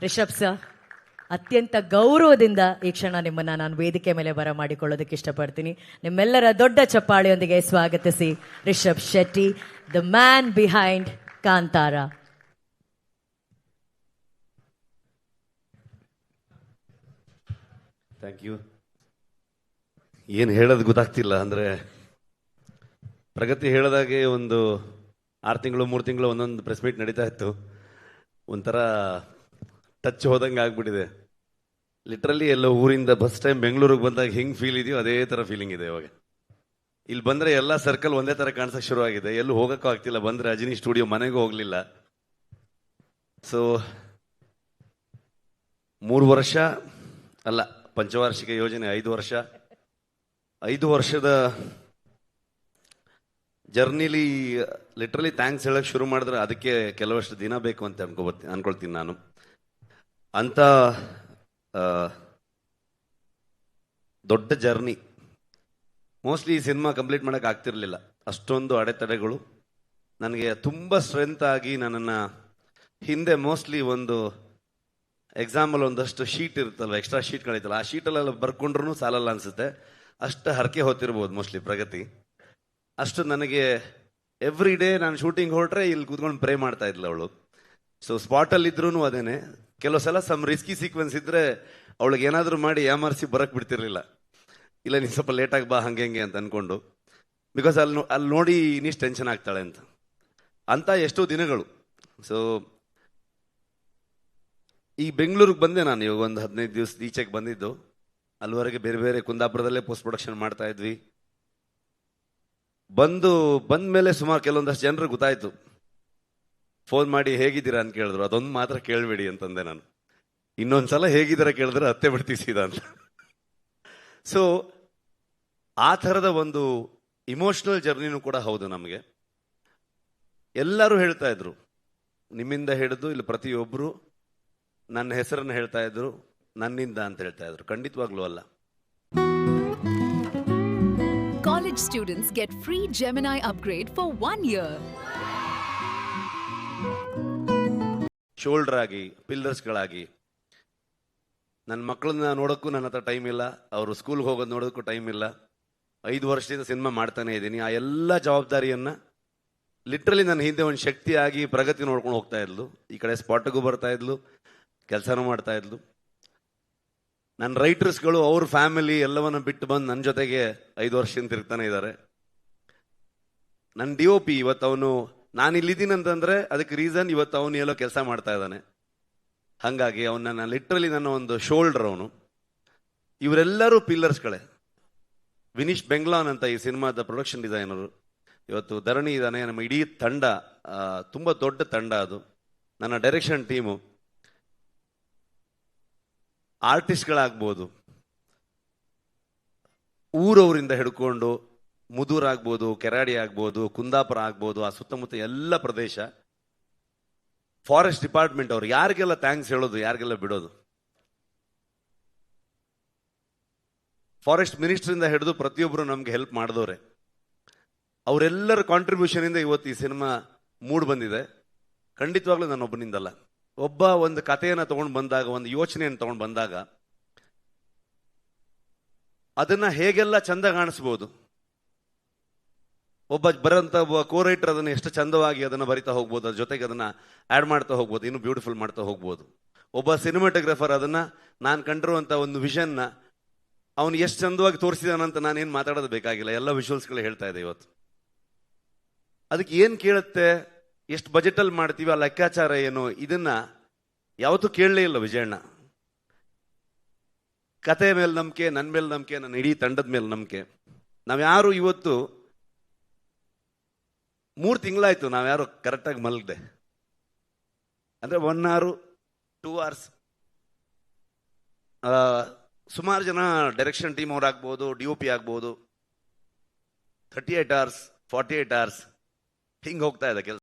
Rishabh sir, ಅತ್ಯಂತ ಗೌರವದಿಂದ ಈ ಕ್ಷಣ ನಿಮ್ಮನ್ನ ನಾನು ವೇದಿಕೆ ಮೇಲೆ ಬರಮಾಡಿಕೊಳ್ಳೋದಕ್ಕೆ ಇಷ್ಟಪಡ್ತೀನಿ. ನಿಮ್ಮೆಲ್ಲರ ದೊಡ್ಡ ಚಪ್ಪಾಳೆಯೊಂದಿಗೆ ಸ್ವಾಗತಿಸಿ Rishab Shetty, the man behind Kantara. Thank you. ಏನು ಹೇಳೋದು ಗೊತ್ತಾಗ್ತಿಲ್ಲ. ಅಂದರೆ ಪ್ರಗತಿ ಹೇಳಿದಾಗೆ ಒಂದು 6 ತಿಂಗಳು 3 ತಿಂಗಳು ಒಂದೊಂದು ಪ್ರೆಸ್ ಮೀಟ್ ನಡೀತಾ ಇತ್ತು. ಒಂಥರ ಟಚ್ ಹೋದಂಗೆ ಆಗ್ಬಿಟ್ಟಿದೆ. ಲಿಟ್ರಲಿ ಎಲ್ಲೋ ಊರಿಂದ ಫಸ್ಟ್ ಟೈಮ್ ಬೆಂಗಳೂರಿಗೆ ಬಂದಾಗ ಹೆಂಗೆ ಫೀಲ್ ಇದೆಯೋ ಅದೇ ಥರ ಫೀಲಿಂಗ್ ಇದೆ ಇವಾಗ. ಇಲ್ಲಿ ಬಂದರೆ ಎಲ್ಲ ಸರ್ಕಲ್ ಒಂದೇ ಥರ ಕಾಣಿಸೋಕೆ ಶುರು ಆಗಿದೆ. ಎಲ್ಲೂ ಹೋಗೋಕ್ಕೂ ಆಗ್ತಿಲ್ಲ. ಬಂದರೆ ಅಜಿನಿ ಸ್ಟುಡಿಯೋ ಮನೆಗೂ ಹೋಗಲಿಲ್ಲ. ಸೊ 3 ವರ್ಷ ಅಲ್ಲ, ಪಂಚವಾರ್ಷಿಕ ಯೋಜನೆ 5 ವರ್ಷದ ಜರ್ನಿಲಿ ಲಿಟ್ರಲಿ ಥ್ಯಾಂಕ್ಸ್ ಹೇಳಕ್ಕೆ ಶುರು ಮಾಡಿದ್ರೆ ಅದಕ್ಕೆ ಕೆಲವಷ್ಟು ದಿನ ಬೇಕು ಅಂತ ಅನ್ಕೊಳ್ತೀನಿ ನಾನು. ಅಂತ ದೊಡ್ಡ ಜರ್ನಿ. ಮೋಸ್ಟ್ಲಿ ಈ ಸಿನಿಮಾ ಕಂಪ್ಲೀಟ್ ಮಾಡೋಕೆ ಆಗ್ತಿರ್ಲಿಲ್ಲ. ಅಷ್ಟೊಂದು ಅಡೆತಡೆಗಳು ನನಗೆ ತುಂಬ ಸ್ಟ್ರೆಂತ್ ಆಗಿ ನನ್ನನ್ನು ಹಿಂದೆ ಮೋಸ್ಟ್ಲಿ ಒಂದು ಎಕ್ಸಾಂಪಲ್ ಒಂದಷ್ಟು ಶೀಟ್ ಇರುತ್ತಲ್ವ, ಎಕ್ಸ್ಟ್ರಾ ಶೀಟ್ಗಳಿತ್ತಲ್ಲ, ಆ ಶೀಟಲ್ಲೆಲ್ಲ ಬರ್ಕೊಂಡ್ರೂ ಸಾಲಲ್ಲ ಅನಿಸುತ್ತೆ. ಅಷ್ಟು ಹರಕೆ ಹೊತ್ತಿರ್ಬೋದು ಮೋಸ್ಟ್ಲಿ ಪ್ರಗತಿ. ಅಷ್ಟು ನನಗೆ ಎವ್ರಿ ಡೇ ನಾನು ಶೂಟಿಂಗ್ ಹೊರಟ್ರೆ ಇಲ್ಲಿ ಕೂತ್ಕೊಂಡು ಪ್ರೇ ಮಾಡ್ತಾ ಇದ್ಲ ಅವಳು. ಸೊ ಸ್ಪಾಟಲ್ಲಿ ಇದ್ರೂ ಅದೇನೆ. ಕೆಲವು ಸಲ ಸಮ್ ರಿಸ್ಕಿ ಸೀಕ್ವೆನ್ಸ್ ಇದ್ದರೆ ಅವಳಿಗೆ ಏನಾದರೂ ಮಾಡಿ ಯಾಮಾರಿಸಿ ಬರಕ್ಕೆ ಬಿಡ್ತಿರ್ಲಿಲ್ಲ. ಇಲ್ಲ ನೀನು ಸ್ವಲ್ಪ ಲೇಟಾಗಿ ಬಾ ಹಂಗೆ ಅಂತ ಅಂದ್ಕೊಂಡು, ಬಿಕಾಸ್ ಅಲ್ಲಿ ನೋಡಿ ಇನ್ನಿಷ್ಟು ಟೆನ್ಷನ್ ಆಗ್ತಾಳೆ ಅಂತ ಎಷ್ಟೋ ದಿನಗಳು. ಸೊ ಈ ಬೆಂಗಳೂರಿಗೆ ಬಂದೆ ನಾನು ಇವಾಗ ಒಂದು 15 ದಿವಸ ಈಚೆಗೆ ಬಂದಿದ್ದು. ಅಲ್ಲಿವರೆಗೆ ಬೇರೆ ಬೇರೆ ಕುಂದಾಪುರದಲ್ಲೇ ಪೋಸ್ಟ್ ಪ್ರೊಡಕ್ಷನ್ ಮಾಡ್ತಾ ಇದ್ವಿ. ಬಂದ ಮೇಲೆ ಸುಮಾರು ಕೆಲವೊಂದಷ್ಟು ಜನರು ಗೊತ್ತಾಯ್ತು. ಫೋನ್ ಮಾಡಿ ಹೇಗಿದ್ದೀರಾ ಅಂತ ಕೇಳಿದ್ರು. ಅದೊಂದು ಮಾತ್ರ ಕೇಳಬೇಡಿ ಅಂತಂದೆ ನಾನು. ಇನ್ನೊಂದ್ಸಲ ಹೇಗಿದ್ದೀರಾ ಕೇಳಿದ್ರೆ ಹತ್ತೆ ಬಿಡ್ತೀವಿ ಸೀದಾ ಅಂತ. ಸೊ ಆ ಥರದ ಒಂದು ಇಮೋಷನಲ್ ಜರ್ನಿನೂ ಕೂಡ ಹೌದು ನಮಗೆ. ಎಲ್ಲರೂ ಹೇಳ್ತಾ ಇದ್ರು, ನಿಮ್ಮಿಂದ ಹಿಡಿದು ಇಲ್ಲಿ ಪ್ರತಿಯೊಬ್ಬರು ನನ್ನ ಹೆಸರನ್ನು ಹೇಳ್ತಾ ಇದ್ರು, ನನ್ನಿಂದ ಅಂತ ಹೇಳ್ತಾ ಇದ್ರು. ಖಂಡಿತವಾಗ್ಲೂ ಅಲ್ಲ. College students get free Gemini upgrade for 1 year. Shoulder ಆಗಿ, ಪಿಲ್ಲರ್ಸ್ಗಳಾಗಿ, ನನ್ನ ಮಕ್ಕಳನ್ನ ನೋಡೋಕ್ಕೂ ನನ್ನ ಹತ್ರ ಟೈಮ್ ಇಲ್ಲ. ಅವರು ಸ್ಕೂಲ್ಗೆ ಹೋಗೋದು ನೋಡೋದಕ್ಕೂ ಟೈಮ್ ಇಲ್ಲ. 5 ವರ್ಷದಿಂದ ಸಿನಿಮಾ ಮಾಡ್ತಾನೆ ಇದ್ದೀನಿ. ಆ ಎಲ್ಲ ಜವಾಬ್ದಾರಿಯನ್ನು ಲಿಟ್ರಲಿ ನನ್ನ ಹಿಂದೆ ಒಂದು ಶಕ್ತಿಯಾಗಿ ಪ್ರಗತಿ ನೋಡ್ಕೊಂಡು ಹೋಗ್ತಾ ಇದ್ಲು. ಈ ಕಡೆ ಸ್ಪಾಟ್ಗೂ ಬರ್ತಾ ಇದ್ಲು, ಕೆಲಸನೂ ಮಾಡ್ತಾ ಇದ್ಲು. ನನ್ನ ರೈಟರ್ಸ್ಗಳು ಅವ್ರ ಫ್ಯಾಮಿಲಿ ಎಲ್ಲವನ್ನ ಬಿಟ್ಟು ಬಂದು ನನ್ನ ಜೊತೆಗೆ 5 ವರ್ಷದಿಂದ ತಿರುಗ್ತಾನೆ ಇದ್ದಾರೆ. ನನ್ನ DOP ಇವತ್ತು ಅವನು, ನಾನು ಇಲ್ಲಿದ್ದೀನಿ ಅಂತಂದ್ರೆ ಅದಕ್ಕೆ ರೀಸನ್ ಇವತ್ತು ಅವನು ಎಲ್ಲೋ ಕೆಲಸ ಮಾಡ್ತಾ ಇದ್ದಾನೆ. ಹಾಗಾಗಿ ಅವನ್ನ ಲಿಟ್ರಲಿ ನನ್ನ ಒಂದು ಶೋಲ್ಡರ್ ಅವನು. ಇವರೆಲ್ಲರೂ ಪಿಲ್ಲರ್ಸ್ಗಳೇ. ವಿನೀಶ್ ಬೆಂಗ್ಲಾನ್ ಅಂತ ಈ ಸಿನಿಮಾದ ಪ್ರೊಡಕ್ಷನ್ ಡಿಸೈನರು. ಇವತ್ತು ಧರಣಿ ಇದ್ದಾನೆ. ನಮ್ಮ ಇಡೀ ತಂಡ, ತುಂಬ ದೊಡ್ಡ ತಂಡ ಅದು. ನನ್ನ ಡೈರೆಕ್ಷನ್ ಟೀಮು, ಆರ್ಟಿಸ್ಟ್ಗಳಾಗ್ಬೋದು, ಊರವರಿಂದ ಹಿಡ್ಕೊಂಡು ಮುದೂರ್ ಆಗ್ಬೋದು, ಕೆರಾಡಿ ಆಗ್ಬೋದು, ಕುಂದಾಪುರ ಆಗ್ಬೋದು, ಆ ಸುತ್ತಮುತ್ತ ಎಲ್ಲ ಪ್ರದೇಶ, ಫಾರೆಸ್ಟ್ ಡಿಪಾರ್ಟ್ಮೆಂಟ್ ಅವರು, ಯಾರಿಗೆಲ್ಲ ಥ್ಯಾಂಕ್ಸ್ ಹೇಳೋದು, ಯಾರಿಗೆಲ್ಲ ಬಿಡೋದು. ಫಾರೆಸ್ಟ್ ಮಿನಿಸ್ಟ್ರಿಂದ ಹಿಡಿದು ಪ್ರತಿಯೊಬ್ಬರು ನಮ್ಗೆ ಹೆಲ್ಪ್ ಮಾಡಿದವ್ರೆ. ಅವರೆಲ್ಲರ ಕಾಂಟ್ರಿಬ್ಯೂಷನ್ ಇಂದ ಇವತ್ತು ಈ ಸಿನಿಮಾ ಮೂಡ್ ಬಂದಿದೆ. ಖಂಡಿತವಾಗ್ಲೂ ನಾನೊಬ್ಬನಿಂದಲ್ಲ. ಒಬ್ಬ ಒಂದು ಕಥೆಯನ್ನು ತಗೊಂಡು ಬಂದಾಗ, ಒಂದು ಯೋಚನೆಯನ್ನು ತಗೊಂಡು ಬಂದಾಗ ಅದನ್ನ ಹೇಗೆಲ್ಲ ಚಂದ ಕಾಣಿಸ್ಬೋದು. ಒಬ್ಬ ಕೋ ರೈಟರ್ ಅದನ್ನು ಎಷ್ಟು ಚಂದವಾಗಿ ಅದನ್ನು ಬರಿತಾ ಹೋಗ್ಬೋದು, ಅದ್ರ ಜೊತೆಗೆ ಅದನ್ನ ಆ್ಯಡ್ ಮಾಡ್ತಾ ಹೋಗ್ಬೋದು, ಇನ್ನೂ ಬ್ಯೂಟಿಫುಲ್ ಮಾಡ್ತಾ ಹೋಗ್ಬೋದು. ಒಬ್ಬ ಸಿನಿಮಾಟೋಗ್ರಫರ್ ಅದನ್ನ ನಾನು ಕಂಡಿರುವಂಥ ಒಂದು ವಿಷನ್ನ ಅವನು ಎಷ್ಟು ಚಂದವಾಗಿ ತೋರಿಸಿದಾನಂತ ನಾನೇನು ಮಾತಾಡೋದು ಬೇಕಾಗಿಲ್ಲ. ಎಲ್ಲ ವಿಜುವಲ್ಸ್ಗಳು ಹೇಳ್ತಾ ಇದೆ ಇವತ್ತು. ಅದಕ್ಕೆ ಏನು ಕೇಳುತ್ತೆ, ಎಷ್ಟು ಬಜೆಟಲ್ಲಿ ಮಾಡ್ತೀವಿ, ಆ ಲೆಕ್ಕಾಚಾರ ಏನು, ಇದನ್ನ ಯಾವತ್ತೂ ಕೇಳಲೇ ಇಲ್ಲ ವಿಜಯಣ್ಣ. ಕತೆ ಮೇಲೆ ನಂಬಿಕೆ, ನನ್ನ ಮೇಲೆ ನಂಬಿಕೆ, ನನ್ನ ಇಡೀ ತಂಡದ ಮೇಲೆ ನಂಬಿಕೆ. ನಾವ್ಯಾರು ಇವತ್ತು 3 ತಿಂಗಳಾಯ್ತು ನಾವ್ಯಾರು ಕರೆಕ್ಟಾಗಿ ಮಲಗದೆ. ಅಂದರೆ 1 hour 2 hours. ಸುಮಾರು ಜನ ಡೈರೆಕ್ಷನ್ ಟೀಮ್ ಅವ್ರು ಆಗ್ಬೋದು, DOP ಆಗ್ಬೋದು, 38 hours 48 hours ಹಿಂಗೆ ಹೋಗ್ತಾ ಇದೆ ಕೆಲಸ.